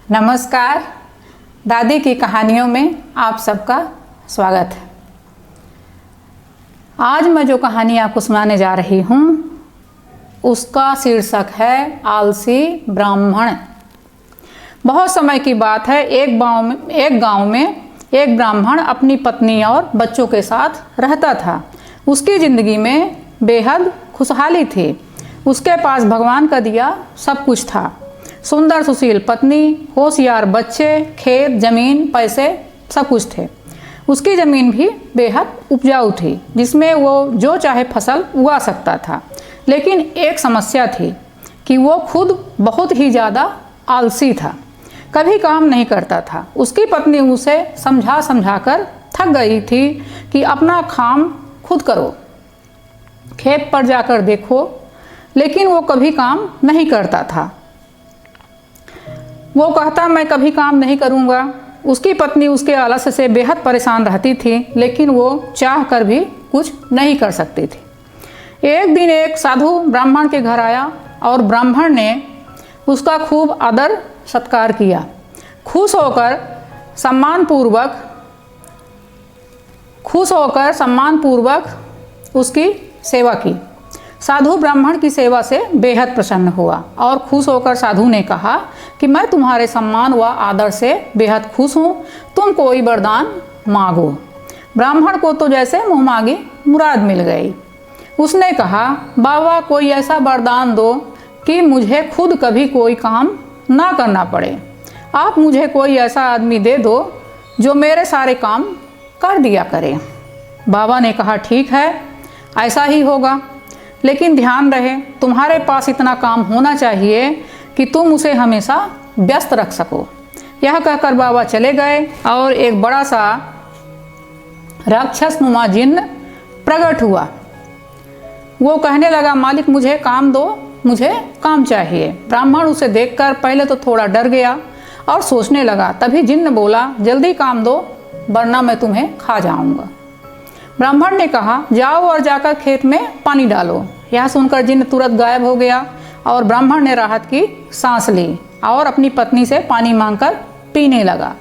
नमस्कार। दादी की कहानियों में आप सबका स्वागत है। आज मैं जो कहानी आपको सुनाने जा रही हूँ उसका शीर्षक है आलसी ब्राह्मण। बहुत समय की बात है, एक गांव में एक ब्राह्मण अपनी पत्नी और बच्चों के साथ रहता था। उसकी ज़िंदगी में बेहद खुशहाली थी। उसके पास भगवान का दिया सब कुछ था। सुंदर सुशील पत्नी, होशियार बच्चे, खेत, ज़मीन, पैसे सब कुछ थे। उसकी ज़मीन भी बेहद उपजाऊ थी जिसमें वो जो चाहे फसल उगा सकता था। लेकिन एक समस्या थी कि वो खुद बहुत ही ज़्यादा आलसी था, कभी काम नहीं करता था। उसकी पत्नी उसे समझा समझा कर थक गई थी कि अपना काम खुद करो, खेत पर जाकर देखो, लेकिन वो कभी काम नहीं करता था। वो कहता मैं कभी काम नहीं करूँगा। उसकी पत्नी उसके आलस्य से बेहद परेशान रहती थी, लेकिन वो चाह कर भी कुछ नहीं कर सकती थी। एक दिन एक साधु ब्राह्मण के घर आया और ब्राह्मण ने उसका खूब आदर सत्कार किया। खुश होकर सम्मानपूर्वक उसकी सेवा की। साधु ब्राह्मण की सेवा से बेहद प्रसन्न हुआ और खुश होकर साधु ने कहा कि मैं तुम्हारे सम्मान व आदर से बेहद खुश हूँ, तुम कोई वरदान मांगो। ब्राह्मण को तो जैसे मुँह मांगी मुराद मिल गई। उसने कहा, बाबा कोई ऐसा वरदान दो कि मुझे खुद कभी कोई काम ना करना पड़े। आप मुझे कोई ऐसा आदमी दे दो जो मेरे सारे काम कर दिया करे। बाबा ने कहा, ठीक है, ऐसा ही होगा, लेकिन ध्यान रहे तुम्हारे पास इतना काम होना चाहिए कि तुम उसे हमेशा व्यस्त रख सको। यह कहकर बाबा चले गए और एक बड़ा सा राक्षसनुमा जिन्न प्रकट हुआ। वो कहने लगा, मालिक मुझे काम दो, मुझे काम चाहिए। ब्राह्मण उसे देखकर पहले तो थोड़ा डर गया और सोचने लगा। तभी जिन्न बोला, जल्दी काम दो वरना मैं तुम्हें खा जाऊंगा। ब्राह्मण ने कहा, जाओ और जाकर खेत में पानी डालो। यह सुनकर जिन्न तुरंत गायब हो गया और ब्राह्मण ने राहत की सांस ली और अपनी पत्नी से पानी मांगकर पीने लगा।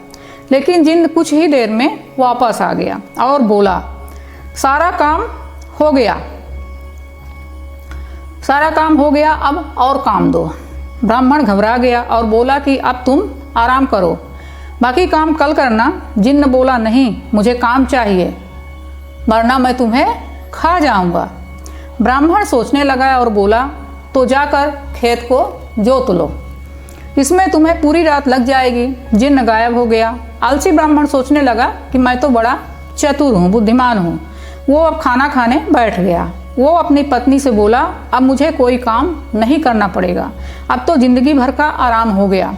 लेकिन जिन्न कुछ ही देर में वापस आ गया और बोला, सारा काम हो गया, अब और काम दो। ब्राह्मण घबरा गया और बोला कि अब तुम आराम करो, बाकी काम कल करना। जिन्न बोला, नहीं, मुझे काम चाहिए वरना मैं तुम्हें खा जाऊंगा। ब्राह्मण सोचने लगा और बोला, तो जाकर खेत को जोत लो, इसमें तुम्हें पूरी रात लग जाएगी। जिन्न गायब हो गया। आलसी ब्राह्मण सोचने लगा कि मैं तो बड़ा चतुर हूँ, बुद्धिमान हूँ। वो अब खाना खाने बैठ गया। वो अपनी पत्नी से बोला, अब मुझे कोई काम नहीं करना पड़ेगा, अब तो जिंदगी भर का आराम हो गया।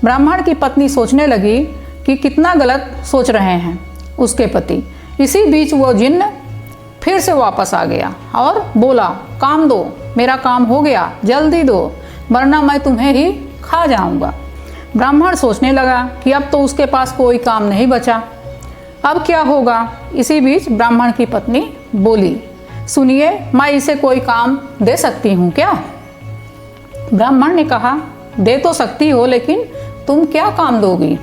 ब्राह्मण की पत्नी सोचने लगी कि कितना गलत सोच रहे हैं उसके पति। इसी बीच वो जिन्न फिर से वापस आ गया और बोला, काम दो, मेरा काम हो गया, जल्दी दो वरना मैं तुम्हें ही खा जाऊंगा। ब्राह्मण सोचने लगा कि अब तो उसके पास कोई काम नहीं बचा, अब क्या होगा। इसी बीच ब्राह्मण की पत्नी बोली, सुनिए, मैं इसे कोई काम दे सकती हूँ क्या? ब्राह्मण ने कहा, दे तो सकती हो, लेकिन तुम क्या काम दोगी?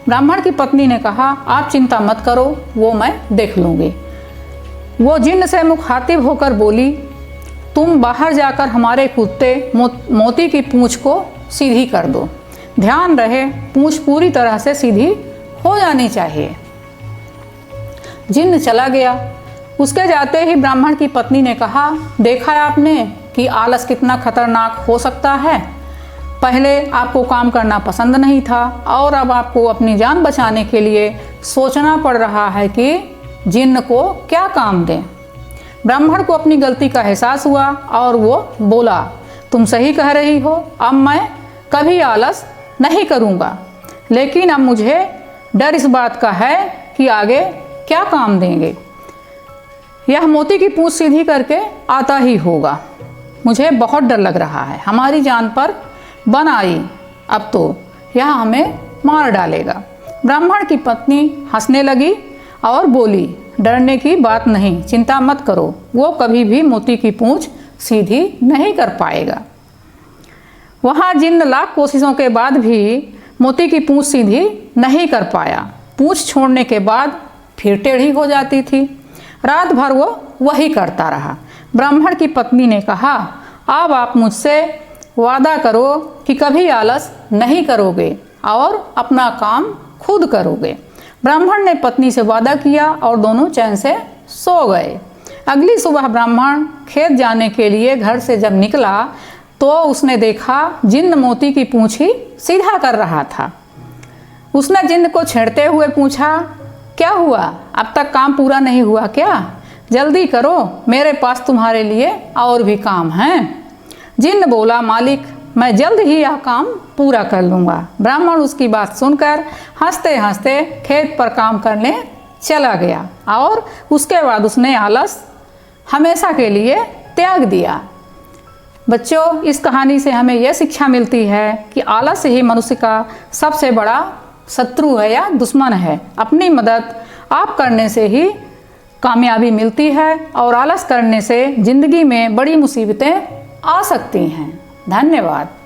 ब्राह्मण की पत्नी ने कहा, आप चिंता मत करो, वो मैं देख लूँगी। वो जिन्न से मुखातिब होकर बोली, तुम बाहर जाकर हमारे कुत्ते मोती की पूंछ को सीधी कर दो। ध्यान रहे पूंछ पूरी तरह से सीधी हो जानी चाहिए। जिन्न चला गया। उसके जाते ही ब्राह्मण की पत्नी ने कहा, देखा है आपने कि आलस कितना खतरनाक हो सकता है। पहले आपको काम करना पसंद नहीं था और अब आपको अपनी जान बचाने के लिए सोचना पड़ रहा है कि जिन्न को क्या काम दें। ब्राह्मण को अपनी गलती का एहसास हुआ और वो बोला, तुम सही कह रही हो, अब मैं कभी आलस नहीं करूँगा, लेकिन अब मुझे डर इस बात का है कि आगे क्या काम देंगे। यह मोती की पूंछ सीधी करके आता ही होगा। मुझे बहुत डर लग रहा है, हमारी जान पर बन आई, अब तो यह हमें मार डालेगा। ब्राह्मण की पत्नी हंसने लगी और बोली, डरने की बात नहीं, चिंता मत करो, वो कभी भी मोती की पूंछ सीधी नहीं कर पाएगा। वहाँ जिन्न लाख कोशिशों के बाद भी मोती की पूंछ सीधी नहीं कर पाया। पूंछ छोड़ने के बाद फिर टेढ़ी हो जाती थी। रात भर वो वही करता रहा। ब्राह्मण की पत्नी ने कहा, अब आप मुझसे वादा करो कि कभी आलस नहीं करोगे और अपना काम खुद करोगे। ब्राह्मण ने पत्नी से वादा किया और दोनों चैन से सो गए। अगली सुबह ब्राह्मण खेत जाने के लिए घर से जब निकला तो उसने देखा जिन्न मोती की पूंछ ही सीधा कर रहा था। उसने जिन्न को छेड़ते हुए पूछा, क्या हुआ, अब तक काम पूरा नहीं हुआ क्या? जल्दी करो, मेरे पास तुम्हारे लिए और भी काम हैं। जिन्न बोला, मालिक मैं जल्द ही यह काम पूरा कर लूँगा। ब्राह्मण उसकी बात सुनकर हंसते हंसते खेत पर काम करने चला गया और उसके बाद उसने आलस हमेशा के लिए त्याग दिया। बच्चों, इस कहानी से हमें यह शिक्षा मिलती है कि आलस ही मनुष्य का सबसे बड़ा शत्रु है या दुश्मन है। अपनी मदद आप करने से ही कामयाबी मिलती है और आलस करने से ज़िंदगी में बड़ी मुसीबतें आ सकती हैं। धन्यवाद।